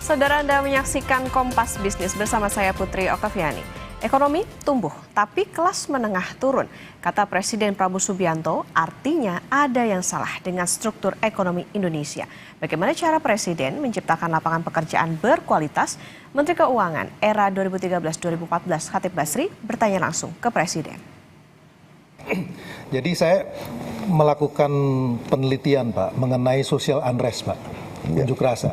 Saudara, Anda menyaksikan Kompas Bisnis bersama saya Putri Okaviani. Ekonomi tumbuh, tapi kelas menengah turun. Kata Presiden Prabowo Subianto, artinya ada yang salah dengan struktur ekonomi Indonesia. Bagaimana cara Presiden menciptakan lapangan pekerjaan berkualitas? Menteri Keuangan era 2013-2014 Khatib Basri bertanya langsung ke Presiden. Jadi saya melakukan penelitian, Pak, mengenai social unrest, Pak, unjuk rasa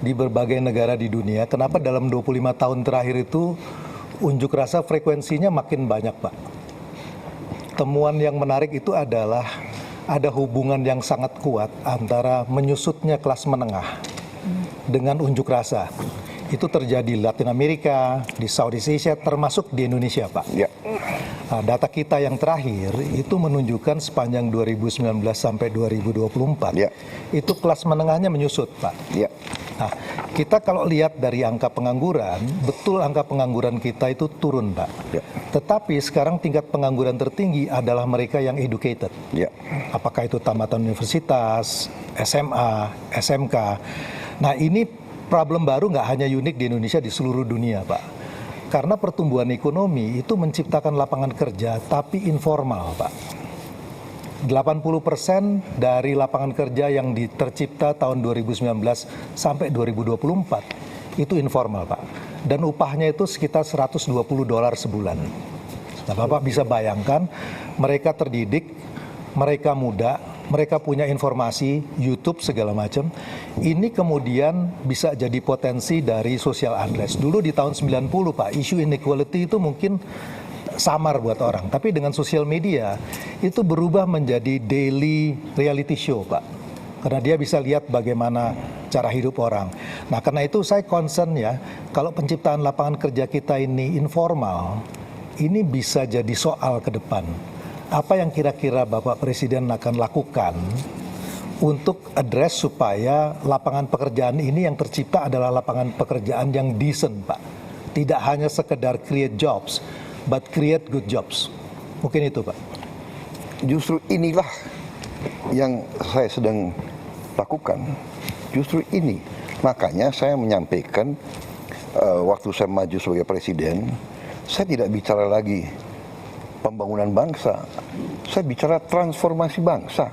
di berbagai negara di dunia. Kenapa dalam 25 tahun terakhir itu unjuk rasa frekuensinya makin banyak, Pak? Temuan yang menarik itu adalah ada hubungan yang sangat kuat antara menyusutnya kelas menengah dengan unjuk rasa. Itu terjadi di Latin Amerika, di Southeast Asia, termasuk di Indonesia, Pak. Ya. Nah, data kita yang terakhir itu menunjukkan sepanjang 2019 sampai 2024, Ya. itu kelas menengahnya menyusut, Pak. Ya. Nah, kita kalau lihat dari angka pengangguran, betul angka pengangguran kita itu turun, Pak. Ya. Tetapi sekarang tingkat pengangguran tertinggi adalah mereka yang educated. Ya. Apakah itu tamatan universitas, SMA, SMK. Nah, ini problem baru nggak hanya unik di Indonesia, di seluruh dunia, Pak. Karena pertumbuhan ekonomi itu menciptakan lapangan kerja, tapi informal, Pak. 80% dari lapangan kerja yang tercipta tahun 2019 sampai 2024 itu informal, Pak. Dan upahnya itu sekitar $120 sebulan. Nah, Bapak bisa bayangkan, mereka terdidik, mereka muda, mereka punya informasi, YouTube segala macam. Ini kemudian bisa jadi potensi dari social unrest. Dulu di tahun 90, Pak, isu inequality itu mungkin samar buat orang. Tapi dengan sosial media, itu berubah menjadi daily reality show, Pak. Karena dia bisa lihat bagaimana cara hidup orang. Nah, karena itu saya concern ya, kalau penciptaan lapangan kerja kita ini informal, ini bisa jadi soal ke depan. Apa yang kira-kira Bapak Presiden akan lakukan untuk address supaya lapangan pekerjaan ini yang tercipta adalah lapangan pekerjaan yang decent, Pak. Tidak hanya sekedar create jobs, but create good jobs. Mungkin itu, Pak. Justru inilah yang saya sedang lakukan. Justru ini. Makanya saya menyampaikan waktu saya maju sebagai presiden, saya tidak bicara lagi pembangunan bangsa, saya bicara transformasi bangsa.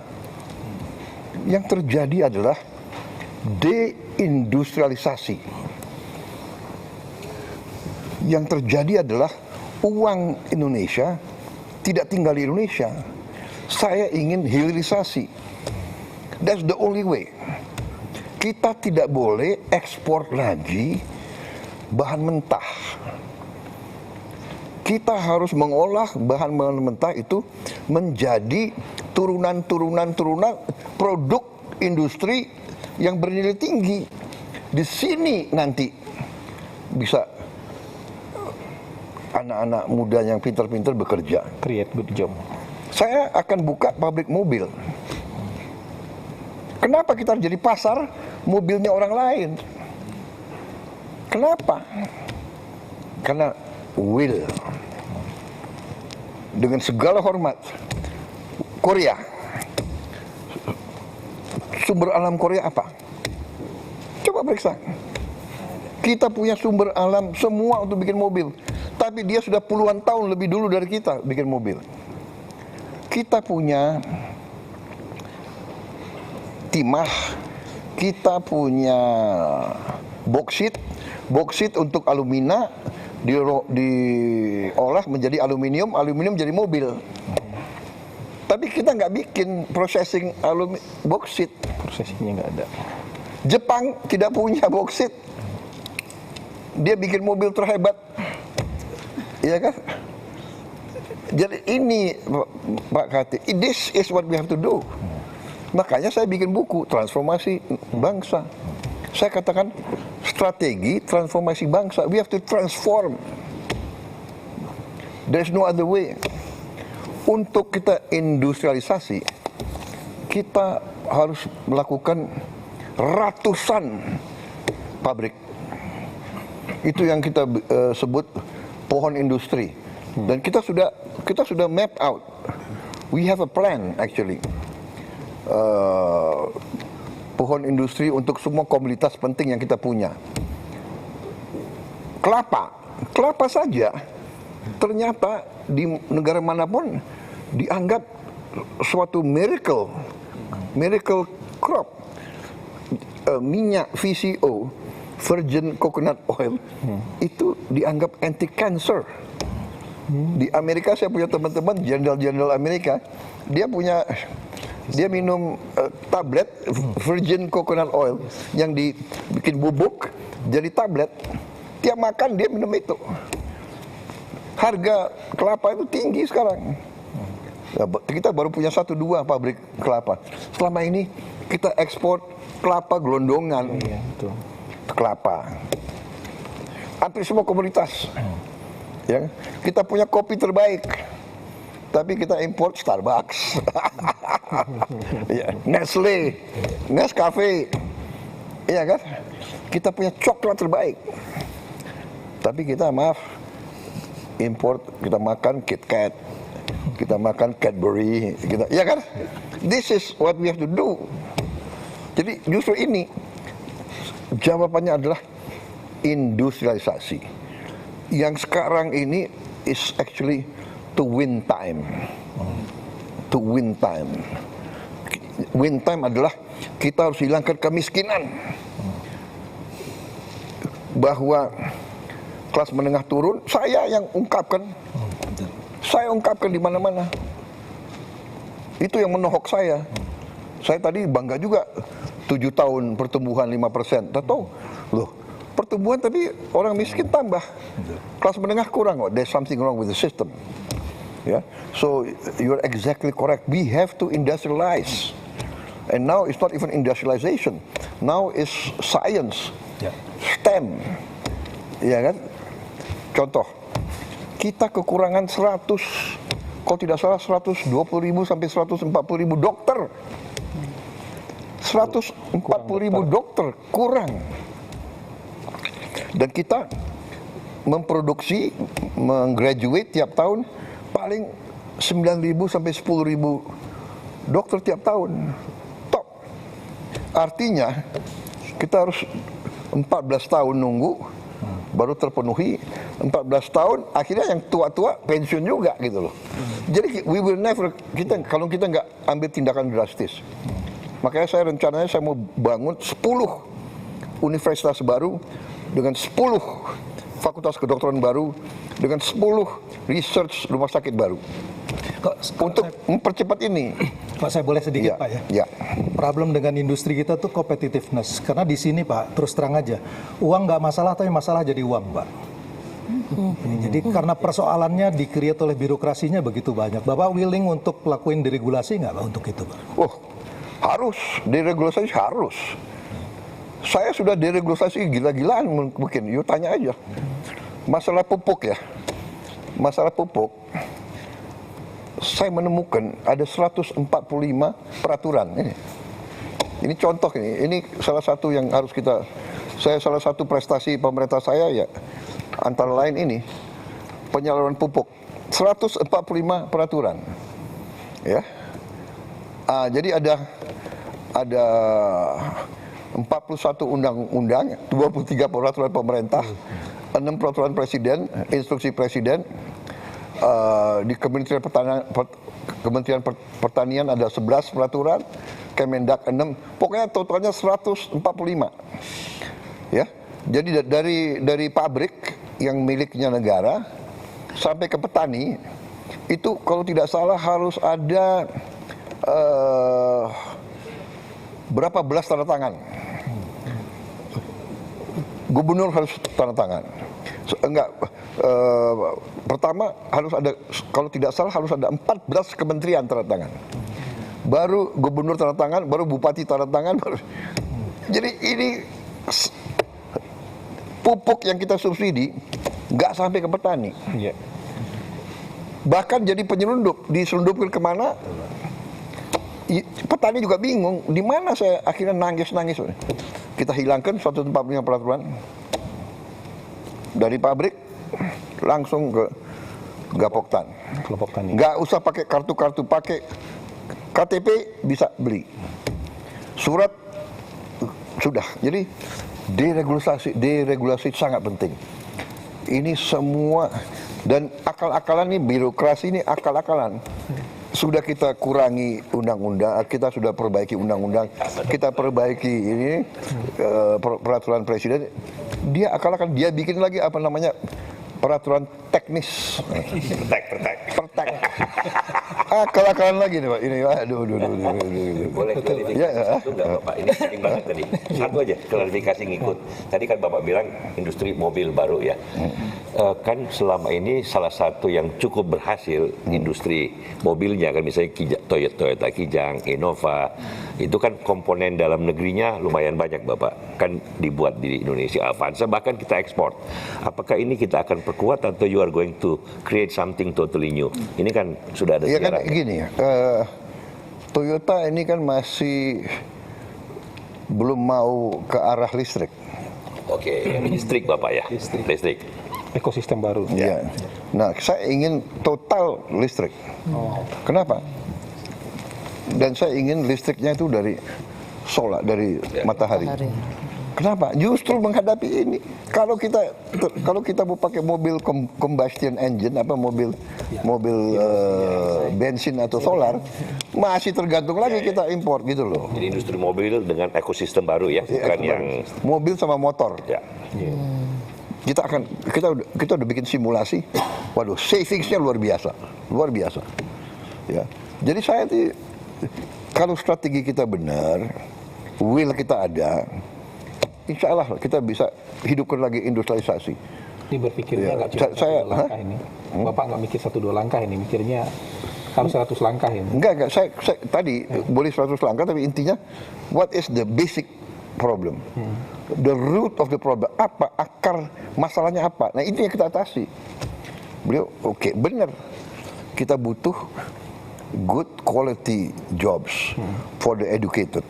Yang terjadi adalah deindustrialisasi. Yang terjadi adalah uang Indonesia tidak tinggal di Indonesia. Saya ingin hilirisasi. That's the only way. Kita tidak boleh ekspor lagi bahan mentah. Kita harus mengolah bahan mentah itu menjadi turunan produk industri yang bernilai tinggi. Di sini nanti bisa anak-anak muda yang pintar-pintar bekerja. Create good job. Saya akan buka pabrik mobil. Kenapa kita jadi pasar mobilnya orang lain? Kenapa? Karena will. Dengan segala hormat, Korea, sumber alam Korea apa? Coba periksa. Kita punya sumber alam semua untuk bikin mobil, tapi dia sudah puluhan tahun lebih dulu dari kita bikin mobil. Kita punya timah, kita punya boksit untuk alumina, diolah menjadi aluminium jadi mobil. Tapi kita nggak bikin processing boksit. Prosesnya nggak ada. Jepang tidak punya boksit, dia bikin mobil terhebat, iya kan? Jadi ini Pak Khatib, this is what we have to do. Makanya saya bikin buku transformasi bangsa. Saya katakan strategi transformasi bangsa. We have to transform. There's no other way. Untuk kita industrialisasi, kita harus melakukan ratusan pabrik. Itu yang kita sebut pohon industri. Dan kita sudah map out. We have a plan actually. Pohon industri untuk semua komoditas penting yang kita punya. kelapa saja ternyata di negara manapun dianggap suatu miracle crop. Minyak VCO, virgin coconut oil, itu dianggap anti cancer. Di Amerika saya punya teman-teman jenderal-jenderal Amerika, dia minum tablet virgin coconut oil yang dibikin bubuk jadi tablet. Tiap makan dia minum itu. Harga kelapa itu tinggi sekarang. Kita baru punya 1-2 pabrik kelapa. Selama ini kita ekspor kelapa gelondongan. Iya, betul. Kelapa. Hampir semua komoditas. Ya, kita punya kopi terbaik, tapi kita import Starbucks, ya, Nestle, Nescafe, iya kan? Kita punya coklat terbaik, tapi kita import. Kita makan KitKat, kita makan Cadbury, iya kan? This is what we have to do. Jadi justru ini jawabannya adalah industrialisasi. Yang sekarang ini is actually to win time. To win time. Win time adalah kita harus hilangkan kemiskinan. Bahwa kelas menengah turun, saya yang ungkapkan. Saya ungkapkan di mana-mana. Itu yang menohok saya. Saya tadi bangga juga 7 tahun pertumbuhan 5%. Tahu? Loh, pertumbuhan tapi orang miskin tambah, kelas menengah kurang. There's something wrong with the system. Yeah. So you're exactly correct. We have to industrialize. And now it's not even industrialization. Now it's science, STEM. Ya kan? Contoh, kita kekurangan 100, kalau tidak salah 120.000 sampai 140.000 dokter. 140.000 dokter kurang. Dan kita memproduksi, menggraduate tiap tahun paling 9.000 sampai 10.000 dokter tiap tahun. Top. Artinya kita harus 14 tahun nunggu baru terpenuhi. 14 tahun akhirnya yang tua-tua pensiun juga gitu loh. Jadi we will never, kalau kita nggak ambil tindakan drastis. Makanya rencananya saya mau bangun 10 universitas baru dengan 10 fakultas kedokteran baru, dengan 10 research rumah sakit baru. Untuk mempercepat ini. Pak, saya boleh sedikit, Pak ya? Ya. Problem dengan industri kita tuh competitiveness. Karena di sini, Pak, terus terang aja, uang nggak masalah, tapi masalah jadi uang, Pak. Jadi karena persoalannya di-create oleh birokrasinya begitu banyak. Bapak willing untuk lakuin deregulasi nggak, Pak, untuk itu, Pak? Oh, harus. Deregulasi harus. Saya sudah deregulasi gila-gilaan mungkin. Yuk tanya aja. Masalah pupuk ya. Masalah pupuk. Saya menemukan ada 145 peraturan. Ini contoh ini. Ini salah satu yang harus salah satu prestasi pemerintah saya ya. Antara lain ini penyaluran pupuk. 145 peraturan. Ya. Jadi ada 41 undang-undang, 23 peraturan pemerintah, 6 peraturan presiden, instruksi presiden. Di Kementerian Pertanian ada 11 peraturan, Kemendak 6, pokoknya totalnya 145. Ya. Jadi dari pabrik yang miliknya negara sampai ke petani itu kalau tidak salah harus ada berapa belas tanda tangan. Gubernur harus tanda tangan. Pertama harus ada, kalau tidak salah harus ada 14 kementerian tanda tangan. Baru gubernur tanda tangan, baru bupati tanda tangan. Jadi ini pupuk yang kita subsidi nggak sampai ke petani. Iya. Bahkan jadi penyelundup, diselundupkan kemana? Petani juga bingung, di mana saya akhirnya nangis. Kita hilangkan 145 peraturan dari pabrik langsung ke Gapoktan. Kelompok tani. Nggak usah pakai kartu-kartu, pakai KTP bisa beli. Surat sudah. Jadi deregulasi sangat penting. Ini semua, dan akal-akalan nih, birokrasi ini akal-akalan. Sudah kita kurangi undang-undang, kita sudah perbaiki undang-undang, kita perbaiki ini peraturan presiden. Dia akal-akalan, dia bikin lagi apa namanya peraturan teknis. Pertek. Akal-akalan lagi nih Pak. Ini aduh. Boleh klarifikasi satu nggak Bapak? Ini penting banget tadi. Satu aja klarifikasi ngikut. Tadi kan Bapak bilang industri mobil baru ya. Kan selama ini salah satu yang cukup berhasil industri mobilnya kan misalnya Toyota Kijang, Innova, itu kan komponen dalam negerinya lumayan banyak Bapak. Kan dibuat di Indonesia, Avanza bahkan kita ekspor. Apakah ini kita akan perkuat atau you are going to create something totally new? Ini kan sudah ada sejarah. Gini ya, Toyota ini kan masih belum mau ke arah listrik. Oke, listrik Bapak ya, listrik. Ekosistem baru. Ya. Nah, saya ingin total listrik. Kenapa? Dan saya ingin listriknya itu dari solar, dari matahari. Kenapa? Justru menghadapi ini. Kalau kita mau pakai mobil combustion engine, apa mobil bensin atau solar, masih tergantung lagi kita impor gitu loh. Jadi industri mobil dengan ekosistem baru ya, bukan yang mobil sama motor. Ya. Kita udah bikin simulasi. Waduh, savingsnya luar biasa. Ya. Jadi saya kalau strategi kita benar, will kita ada, insya Allah kita bisa hidupkan lagi industrialisasi. Ini berpikirnya nggak cuma satu dua langkah ini. Bapak nggak mikir 1-2 langkah ini, mikirnya harus 100 langkah ini. Enggak. Saya tadi boleh 100 langkah, tapi intinya what is the basic problem? The root of the problem. Apa akar masalahnya apa? Nah, itu yang kita atasi. Beliau oke, benar. Kita butuh good quality jobs for the educated.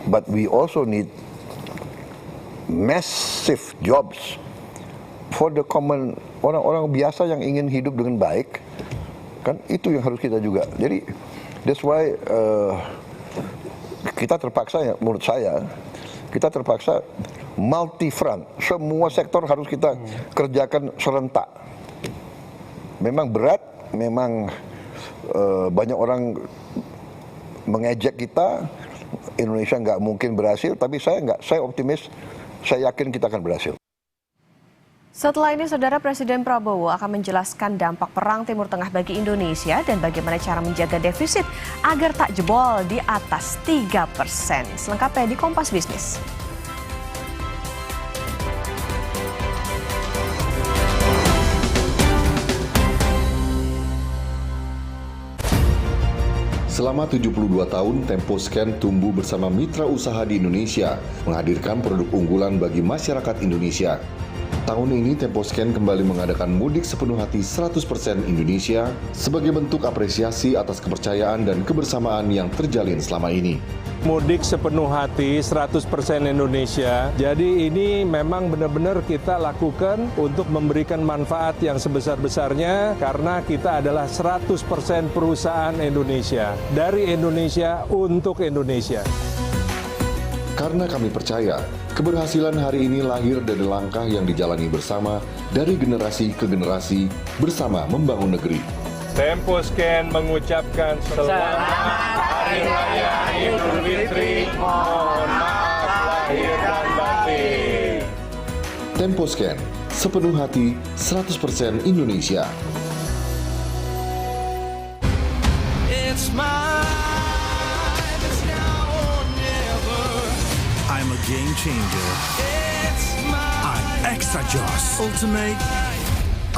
But we also need massive jobs for the common, orang-orang biasa yang ingin hidup dengan baik, kan itu yang harus kita juga. Jadi that's why kita terpaksa ya, menurut saya kita terpaksa multi front, semua sektor harus kita kerjakan serentak. Memang berat, memang banyak orang mengejek kita, Indonesia nggak mungkin berhasil, tapi saya optimis. Saya yakin kita akan berhasil. Setelah ini, Saudara, Presiden Prabowo akan menjelaskan dampak perang Timur Tengah bagi Indonesia dan bagaimana cara menjaga defisit agar tak jebol di atas 3%. Selengkapnya di Kompas Bisnis. Selama 72 tahun, Temposcan tumbuh bersama mitra usaha di Indonesia, menghadirkan produk unggulan bagi masyarakat Indonesia. Tahun ini, Temposcan kembali mengadakan mudik sepenuh hati 100% Indonesia sebagai bentuk apresiasi atas kepercayaan dan kebersamaan yang terjalin selama ini. Mudik sepenuh hati 100% Indonesia. Jadi ini memang benar-benar kita lakukan untuk memberikan manfaat yang sebesar-besarnya karena kita adalah 100% perusahaan Indonesia. Dari Indonesia untuk Indonesia. Karena kami percaya, keberhasilan hari ini lahir dari langkah yang dijalani bersama dari generasi ke generasi bersama membangun negeri. Temposcan mengucapkan selamat Hari Raya Idul Fitri. Mohon maaf lahir dan batin. Temposcan, sepenuh hati 100% Indonesia. I'm a game changer. I'm extra joss. Ultimate.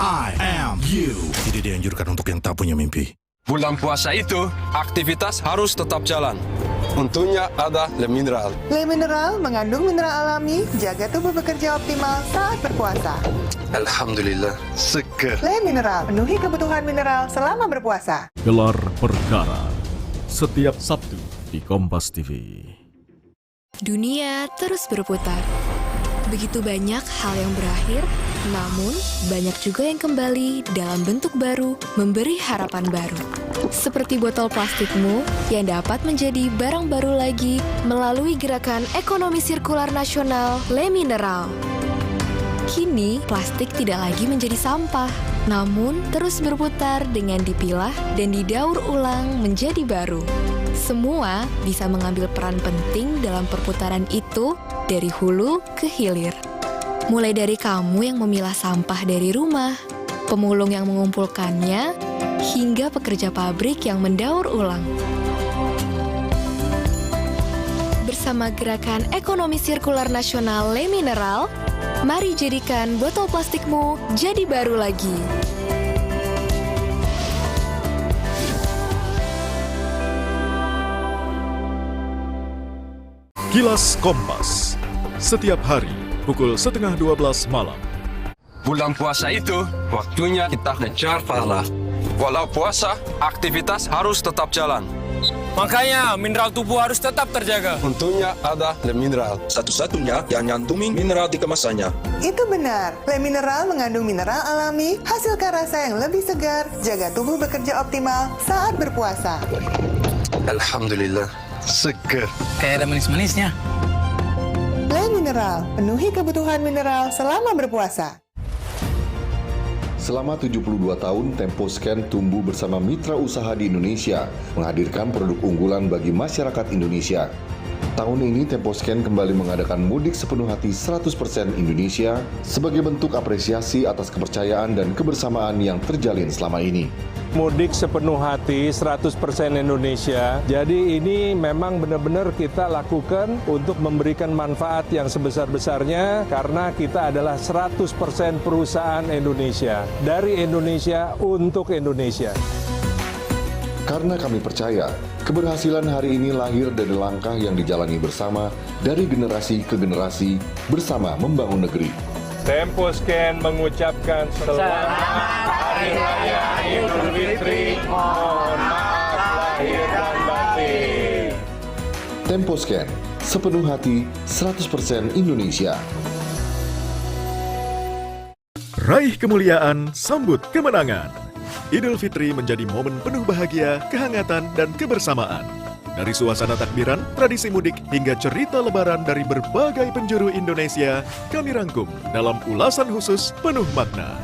I am you. Tidak dianjurkan untuk yang tak punya mimpi. Bulan puasa itu, aktivitas harus tetap jalan. Untungnya ada Le Mineral. Le Mineral mengandung mineral alami, jaga tubuh bekerja optimal saat berpuasa. Alhamdulillah, seger. Le Mineral, penuhi kebutuhan mineral selama berpuasa. Gelar Perkara, setiap Sabtu di Kompas TV. Dunia terus berputar. Begitu banyak hal yang berakhir, namun banyak juga yang kembali dalam bentuk baru, memberi harapan baru. Seperti botol plastikmu yang dapat menjadi barang baru lagi melalui gerakan ekonomi sirkular nasional Le Mineral. Kini, plastik tidak lagi menjadi sampah, namun terus berputar dengan dipilah dan didaur ulang menjadi baru. Semua bisa mengambil peran penting dalam perputaran itu dari hulu ke hilir. Mulai dari kamu yang memilah sampah dari rumah, pemulung yang mengumpulkannya, hingga pekerja pabrik yang mendaur ulang. Bersama Gerakan Ekonomi Sirkular Nasional Le Mineral, mari jadikan botol plastikmu jadi baru lagi. Kilas Kompas. Setiap hari pukul 11:30 malam. Bulan puasa itu waktunya kita kejar pahala. Walau puasa, aktivitas harus tetap jalan. Makanya mineral tubuh harus tetap terjaga. Untungnya ada Le Mineral, satu-satunya yang nyantumin mineral di kemasannya. Itu benar. Le Mineral mengandung mineral alami, hasilkan rasa yang lebih segar, jaga tubuh bekerja optimal saat berpuasa. Alhamdulillah, seger. Kayak ada manis-manisnya. Le Mineral, penuhi kebutuhan mineral selama berpuasa. Selama 72 tahun, Temposcan tumbuh bersama mitra usaha di Indonesia, menghadirkan produk unggulan bagi masyarakat Indonesia. Tahun ini Temposcan kembali mengadakan mudik sepenuh hati 100% Indonesia sebagai bentuk apresiasi atas kepercayaan dan kebersamaan yang terjalin selama ini. Mudik sepenuh hati 100% Indonesia. Jadi ini memang benar-benar kita lakukan untuk memberikan manfaat yang sebesar-besarnya karena kita adalah 100% perusahaan Indonesia. Dari Indonesia untuk Indonesia. Karena kami percaya, keberhasilan hari ini lahir dari langkah yang dijalani bersama dari generasi ke generasi bersama membangun negeri. Temposcan mengucapkan selamat Hari Raya Idul Fitri. Mohon maaf lahir dan batin. Temposcan, sepenuh hati 100% Indonesia. Raih kemuliaan, sambut kemenangan. Idul Fitri menjadi momen penuh bahagia, kehangatan, dan kebersamaan. Dari suasana takbiran, tradisi mudik, hingga cerita lebaran dari berbagai penjuru Indonesia, kami rangkum dalam ulasan khusus penuh makna.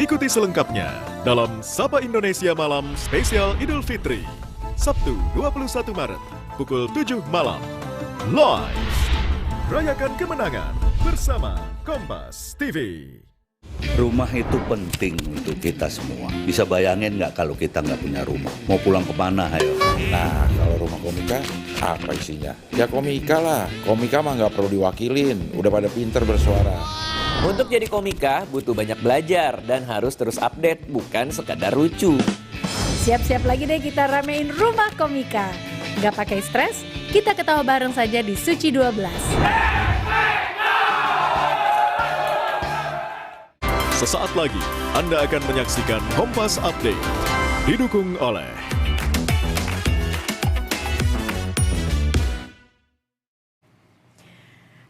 Ikuti selengkapnya dalam Sapa Indonesia Malam Spesial Idul Fitri, Sabtu 21 Maret, pukul 7 malam. Live! Rayakan kemenangan bersama Kompas TV. Rumah itu penting untuk kita semua. Bisa bayangin nggak kalau kita nggak punya rumah? Mau pulang kemana, ayo? Nah, kalau rumah komika, apa isinya? Ya komika lah. Komika mah nggak perlu diwakilin. Udah pada pinter bersuara. Untuk jadi komika, butuh banyak belajar dan harus terus update, bukan sekadar lucu. Siap-siap lagi deh kita ramein rumah komika. Nggak pakai stres, kita ketawa bareng saja di Suci 12. Sesaat lagi, Anda akan menyaksikan Kompas Update. Didukung oleh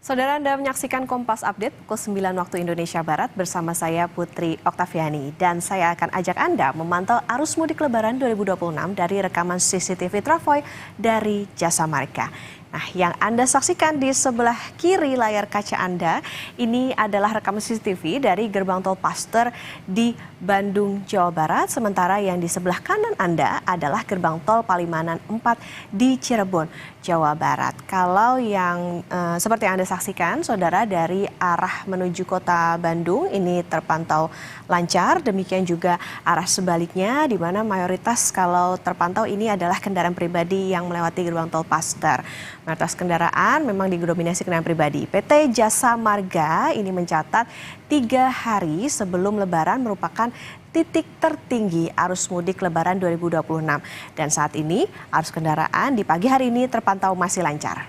Saudara, Anda menyaksikan Kompas Update pukul 9 waktu Indonesia Barat bersama saya Putri Oktaviani. Dan saya akan ajak Anda memantau arus mudik lebaran 2026 dari rekaman CCTV Travoy dari Jasa Marga. Nah, yang Anda saksikan di sebelah kiri layar kaca Anda, ini adalah rekaman CCTV dari gerbang tol Paster di Bandung, Jawa Barat. Sementara yang di sebelah kanan Anda adalah gerbang tol Palimanan 4 di Cirebon, Jawa Barat. Kalau yang seperti yang Anda saksikan, saudara, dari arah menuju kota Bandung ini terpantau lancar. Demikian juga arah sebaliknya, di mana mayoritas kalau terpantau ini adalah kendaraan pribadi yang melewati gerbang tol Paster. Mayoritas kendaraan memang didominasi kendaraan pribadi. PT Jasa Marga ini mencatat 3 hari sebelum Lebaran merupakan titik tertinggi arus mudik Lebaran 2026. Dan saat ini arus kendaraan di pagi hari ini terpantau masih lancar.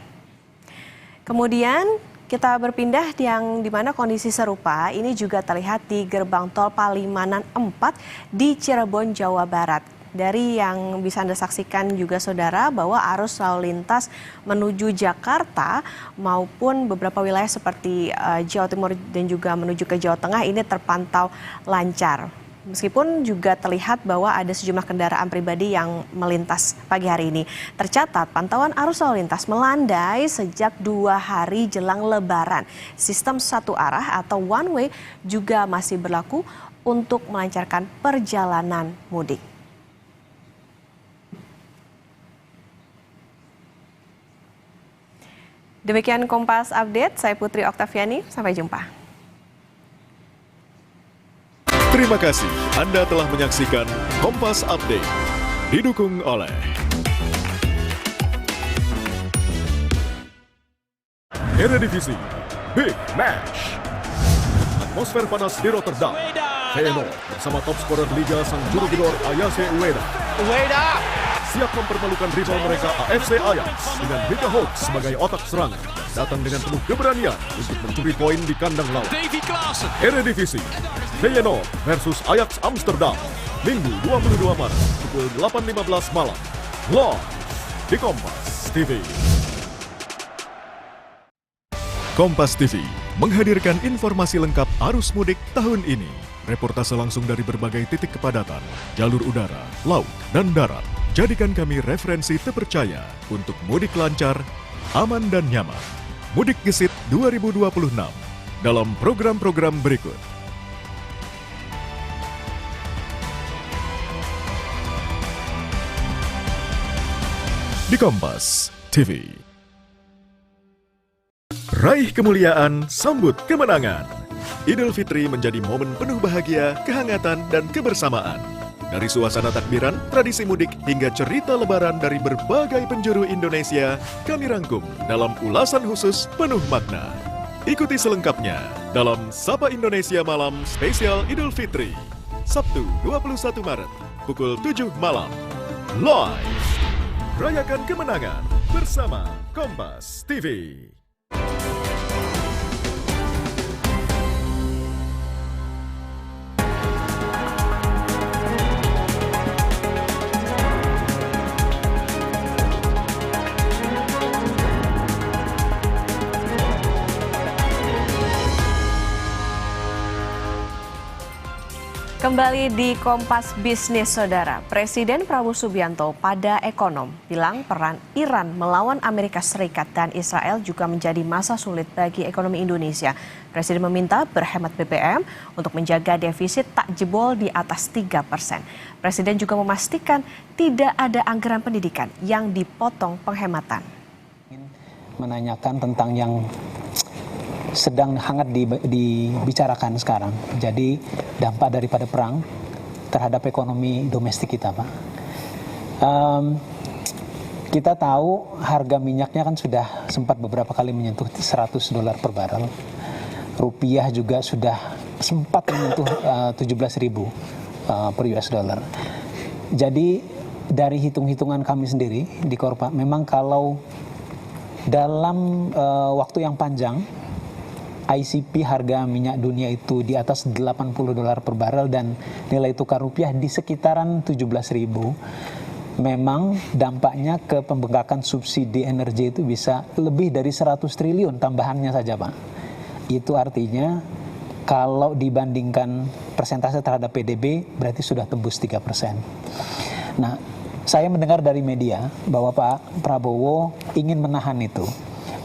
Kemudian kita berpindah yang di mana kondisi serupa ini juga terlihat di gerbang tol Palimanan 4 di Cirebon, Jawa Barat. Dari yang bisa Anda saksikan juga saudara bahwa arus lalu lintas menuju Jakarta maupun beberapa wilayah seperti Jawa Timur dan juga menuju ke Jawa Tengah ini terpantau lancar. Meskipun juga terlihat bahwa ada sejumlah kendaraan pribadi yang melintas pagi hari ini. Tercatat pantauan arus lalu lintas melandai sejak 2 hari jelang Lebaran. Sistem satu arah atau one way juga masih berlaku untuk melancarkan perjalanan mudik. Demikian Kompas Update, saya Putri Oktaviani, sampai jumpa. Terima kasih Anda telah menyaksikan Kompas Update, didukung oleh Eredivisie Big Match. Atmosfer panas di Rotterdam. Feyenoord bersama top scorer Liga sang juru gedor Ayase Ueda siap mempermalukan rival mereka AFC Ajax dengan Mika Hoek sebagai otak serangan, datang dengan penuh keberanian untuk mencuri poin di kandang lawan. Eredivisie Feyenoord versus Ajax Amsterdam, Minggu 22 Maret pukul 8.15 malam, live di Kompas TV. Kompas TV menghadirkan informasi lengkap arus mudik tahun ini. Reportase langsung dari berbagai titik kepadatan, jalur udara, laut, dan darat. Jadikan kami referensi terpercaya untuk mudik lancar, aman, dan nyaman. Mudik Gesit 2026 dalam program-program berikut. Di Kompas TV. Raih kemuliaan, sambut kemenangan. Idul Fitri menjadi momen penuh bahagia, kehangatan, dan kebersamaan. Dari suasana takbiran, tradisi mudik, hingga cerita lebaran dari berbagai penjuru Indonesia, kami rangkum dalam ulasan khusus penuh makna. Ikuti selengkapnya dalam Sapa Indonesia Malam Spesial Idul Fitri, Sabtu 21 Maret, pukul 7 malam. Live! Rayakan kemenangan bersama Kompas TV. Kembali di Kompas Bisnis, Saudara. Presiden Prabowo Subianto pada Ekonom bilang peran Iran melawan Amerika Serikat dan Israel juga menjadi masa sulit bagi ekonomi Indonesia. Presiden meminta berhemat BBM untuk menjaga defisit tak jebol di atas 3%. Presiden juga memastikan tidak ada anggaran pendidikan yang dipotong penghematan. Menanyakan tentang yang sedang hangat dibicarakan sekarang. Jadi dampak daripada perang terhadap ekonomi domestik kita, Pak. Kita tahu harga minyaknya kan sudah sempat beberapa kali menyentuh $100 per barel. Rupiah juga sudah sempat menyentuh 17.000 per US dollar. Jadi dari hitung-hitungan kami sendiri di Korpa, memang kalau dalam waktu yang panjang ICP harga minyak dunia itu di atas $80 per barel dan nilai tukar rupiah di sekitaran 17.000, memang dampaknya ke pembengkakan subsidi energi itu bisa lebih dari 100 triliun tambahannya saja, Pak. Itu artinya kalau dibandingkan persentase terhadap PDB berarti sudah tembus 3%. Nah, saya mendengar dari media bahwa Pak Prabowo ingin menahan itu,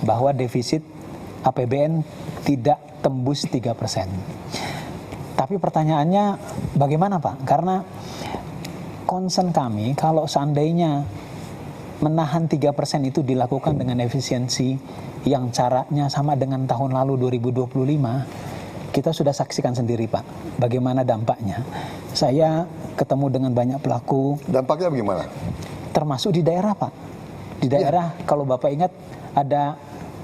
bahwa defisit APBN tidak tembus 3%. Tapi pertanyaannya bagaimana, Pak? Karena concern kami kalau seandainya menahan 3% itu dilakukan dengan efisiensi yang caranya sama dengan tahun lalu 2025, kita sudah saksikan sendiri, Pak, bagaimana dampaknya. Saya ketemu dengan banyak pelaku. Dampaknya bagaimana? Termasuk di daerah, Pak. Di daerah, kalau Bapak ingat ada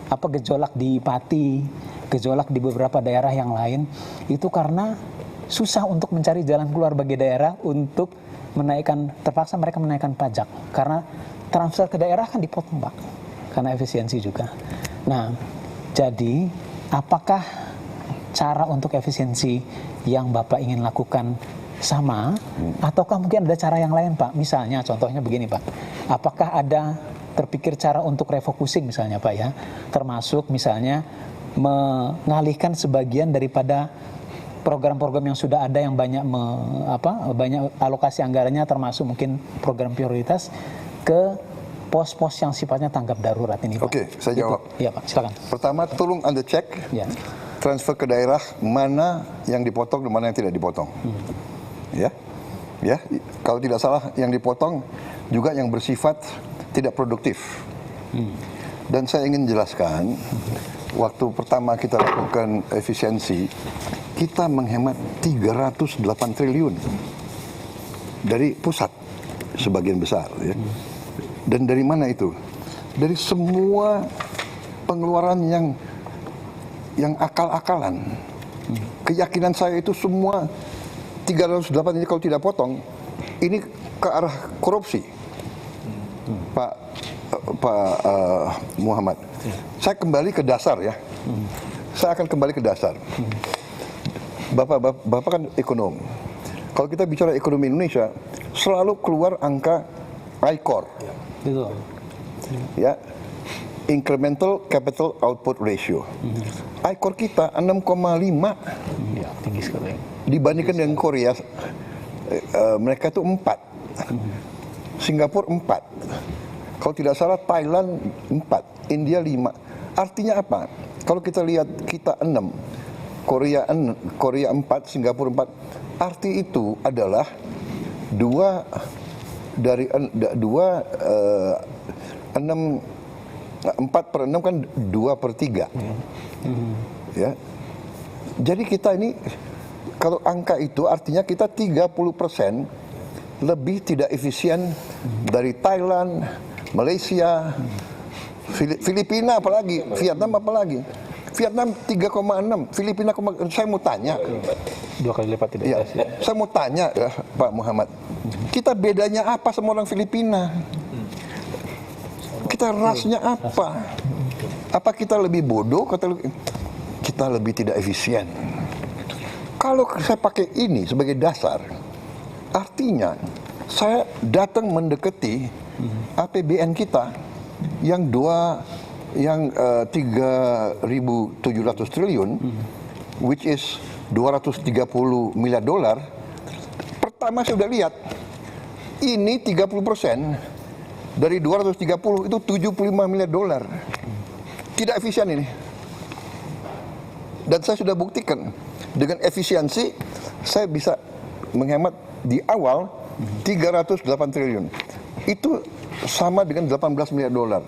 gejolak di Pati, gejolak di beberapa daerah yang lain, itu karena susah untuk mencari jalan keluar bagi daerah untuk menaikkan, terpaksa mereka menaikkan pajak karena transfer ke daerah kan dipotong, Pak, karena efisiensi juga. Nah, jadi apakah cara untuk efisiensi yang Bapak ingin lakukan sama, ataukah mungkin ada cara yang lain, Pak? Misalnya contohnya begini, Pak, apakah ada terpikir cara untuk refocusing misalnya, Pak, ya, termasuk misalnya mengalihkan sebagian daripada program-program yang sudah ada yang banyak banyak alokasi anggarannya, termasuk mungkin program prioritas, ke pos-pos yang sifatnya tanggap darurat ini, Pak. Oke, saya jawab. Iya, Pak, silakan. Pertama, tolong Anda cek transfer ke daerah mana yang dipotong dan mana yang tidak dipotong. Ya, kalau tidak salah yang dipotong juga yang bersifat tidak produktif. Dan saya ingin jelaskan, waktu pertama kita lakukan efisiensi, kita menghemat 308 triliun dari pusat sebagian besar. Ya. Dan dari mana itu? Dari semua pengeluaran yang akal-akalan. Keyakinan saya itu semua 308 ini kalau tidak potong, ini ke arah korupsi. Pak Muhammad. Saya kembali ke dasar ya. Saya akan kembali ke dasar. Bapak kan ekonom. Kalau kita bicara ekonomi Indonesia, selalu keluar angka ICOR. Ya, incremental capital output ratio. ICOR kita 6,5. Ya, tinggi sekali. Dibandingkan dengan Korea, mereka itu 4. Singapura 4. Kalau tidak salah Thailand 4, India 5. Artinya apa? Kalau kita lihat kita 6, Korea 4, Singapura 4. Arti itu adalah 4 per 6 kan 2/3. Ya. Jadi kita ini kalau angka itu artinya kita 30% lebih tidak efisien dari Thailand, Malaysia, Filipina apalagi, Vietnam apalagi. Vietnam 3,6, Filipina saya mau tanya. 2 kali lipat tidak. Ya, saya mau tanya ya, Pak Muhammad. Kita bedanya apa sama orang Filipina? Kita rasnya apa? Apa kita lebih bodoh? Kita lebih tidak efisien. Kalau saya pakai ini sebagai dasar, artinya saya datang mendekati APBN kita yang 3.700 triliun, which is 230 miliar dolar. Pertama saya sudah lihat, ini 30% dari 230 itu 75 miliar dolar. Tidak efisien ini. Dan saya sudah buktikan, dengan efisiensi saya bisa menghemat di awal 308 triliun. Itu sama dengan 18 miliar dolar.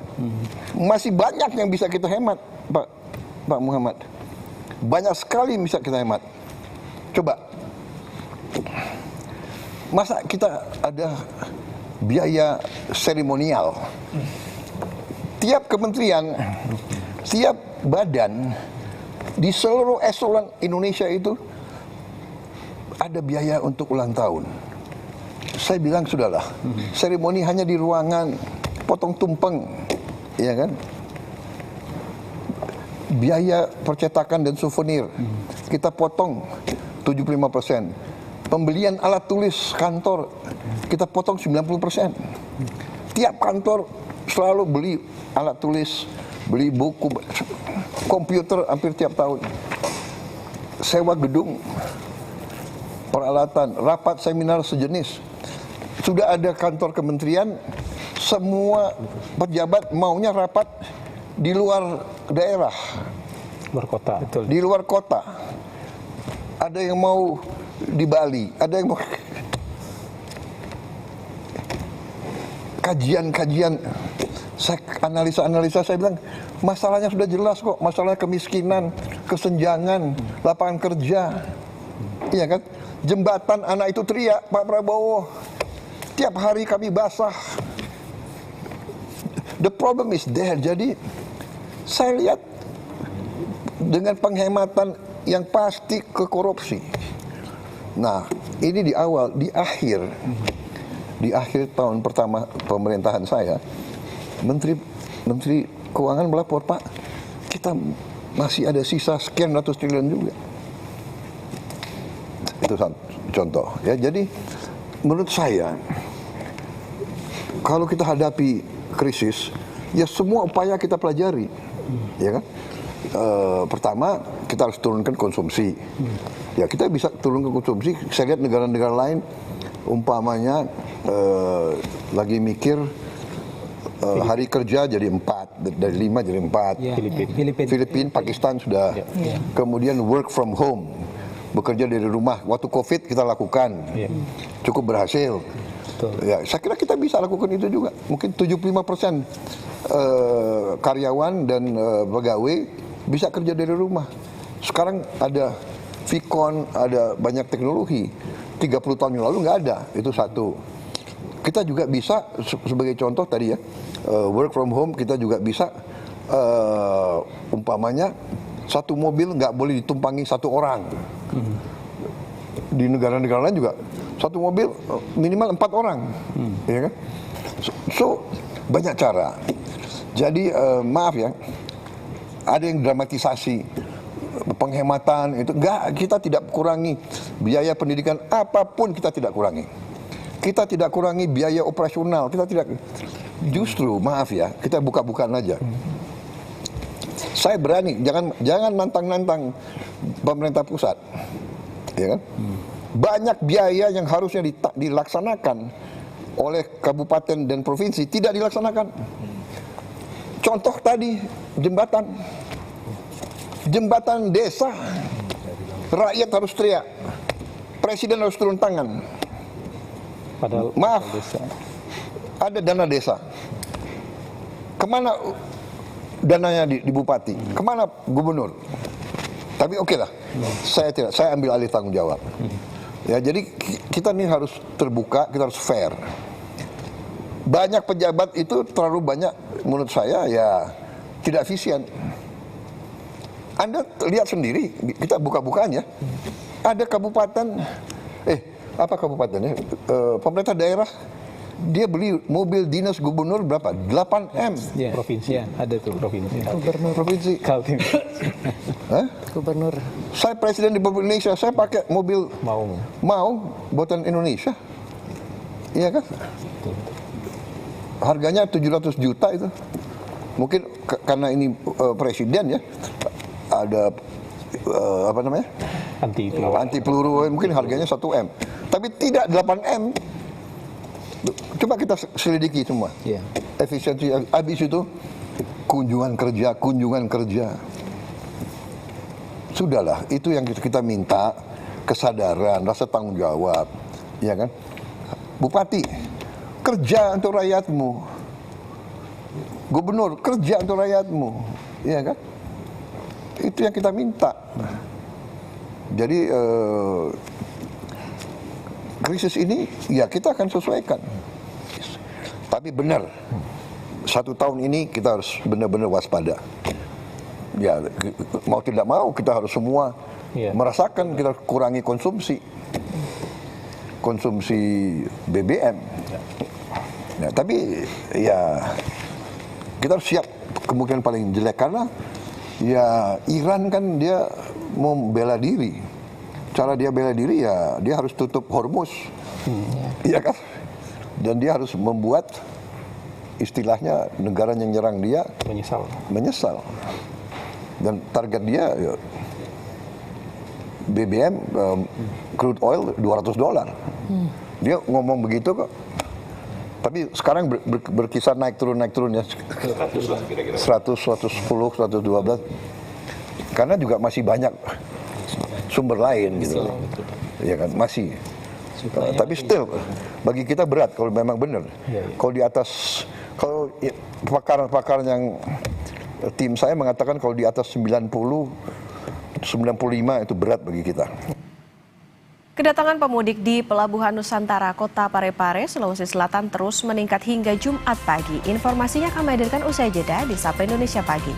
Masih banyak yang bisa kita hemat, Pak Muhammad. Banyak sekali yang bisa kita hemat. Coba, masa kita ada biaya seremonial? Tiap kementerian, tiap badan di seluruh eselon Indonesia itu ada biaya untuk ulang tahun. Saya bilang sudahlah, seremoni hanya di ruangan, potong tumpeng, ya kan? Biaya percetakan dan souvenir kita potong 75%. Pembelian alat tulis kantor kita potong 90%. Tiap kantor selalu beli alat tulis, beli buku, komputer hampir tiap tahun. Sewa gedung, peralatan, rapat seminar sejenis. Sudah ada kantor kementerian, semua pejabat maunya rapat di luar daerah, luar kota. Betul. Di luar kota. Ada yang mau di Bali, ada yang mau kajian-kajian. Saya analisa, saya bilang masalahnya sudah jelas kok, masalah kemiskinan, kesenjangan, lapangan kerja, iya kan? Jembatan anak itu teriak, Pak Prabowo, tiap hari kami basah. The problem is there. Jadi saya lihat dengan penghematan yang pasti ke korupsi. Nah, ini di awal, di akhir tahun pertama pemerintahan saya, Menteri Keuangan melapor, Pak, kita masih ada sisa sekian ratus triliun juga. Itu contoh ya. Jadi menurut saya kalau kita hadapi krisis, ya semua upaya kita pelajari, ya kan? Pertama kita harus turunkan konsumsi. Ya kita bisa turun ke konsumsi. Saya lihat negara-negara lain, umpamanya lagi mikir hari kerja jadi 4, dari 5 jadi 4. Filipina, Pakistan sudah. Kemudian work from home, bekerja dari rumah. Waktu COVID kita lakukan, cukup berhasil. Ya, saya kira kita bisa lakukan itu juga. Mungkin 75% karyawan dan pegawai bisa kerja dari rumah. Sekarang ada Vicon, ada banyak teknologi. 30 tahun yang lalu nggak ada, itu satu. Kita juga bisa, sebagai contoh tadi ya, work from home, kita juga bisa, umpamanya, satu mobil nggak boleh ditumpangi satu orang. Di negara-negara lain juga, satu mobil minimal 4 orang. Ya kan? So, banyak cara. Jadi, maaf ya, ada yang dramatisasi. Penghematan itu enggak, kita tidak kurangi biaya pendidikan apapun, kita tidak kurangi. Kita tidak kurangi biaya operasional, kita tidak. Justru maaf ya, kita buka-bukaan aja. Saya berani, jangan nantang-nantang pemerintah pusat. Ya kan? Banyak biaya yang harusnya dilaksanakan oleh kabupaten dan provinsi tidak dilaksanakan. Contoh tadi jembatan desa, rakyat harus teriak, presiden harus turun tangan. Padahal maaf, ada dana desa. Kemana dananya di bupati? Kemana gubernur? Tapi oke lah, saya ambil alih tanggung jawab. Ya, jadi kita ini harus terbuka, kita harus fair. Banyak pejabat itu terlalu banyak, menurut saya ya tidak efisien. Anda lihat sendiri, kita buka-bukaan ya. Ada kabupaten, apa kabupatennya? Pemerintah daerah, dia beli mobil dinas gubernur berapa? 8M. Provinsi, ada tuh provinsi. Gubernur provinsi. Gubernur. Saya presiden di Republik Indonesia, saya pakai mobil Maung buatan Indonesia. Iya kan? Harganya 700 juta itu. Mungkin karena ini presiden ya. Ada apa namanya? Anti peluru, mungkin harganya 1M. Tapi tidak 8M. Coba kita selidiki semua. Efisiensi, habis itu kunjungan kerja. Sudahlah, itu yang kita minta, kesadaran, rasa tanggung jawab, ya kan? Bupati, kerja untuk rakyatmu. Gubernur, kerja untuk rakyatmu, ya kan? Itu yang kita minta. Jadi krisis ini ya kita akan sesuaikan. Tapi benar, 1 tahun ini kita harus benar-benar waspada. Ya mau tidak mau kita harus semua merasakan, kita harus kurangi konsumsi BBM. Ya, tapi ya kita harus siap kemungkinan paling jelek, karena ya Iran kan dia mau bela diri. Cara dia bela diri ya dia harus tutup Hormuz. Iya kan? Dan dia harus membuat istilahnya negara yang nyerang dia menyesal. Dan target dia ya, BBM, crude oil $200. Dia ngomong begitu kok. Tapi sekarang berkisar naik turun ya. 100, 110, 112. Karena juga masih banyak sumber lain gitu. Ya kan, masih. Tapi still bagi kita berat kalau memang benar. Kalau di atas, kalau pakar-pakar yang tim saya mengatakan kalau di atas 90, 95 itu berat bagi kita. Kedatangan pemudik di Pelabuhan Nusantara Kota Parepare, Sulawesi Selatan terus meningkat hingga Jumat pagi. Informasinya kami hadirkan usai jeda di Sapa Indonesia Pagi.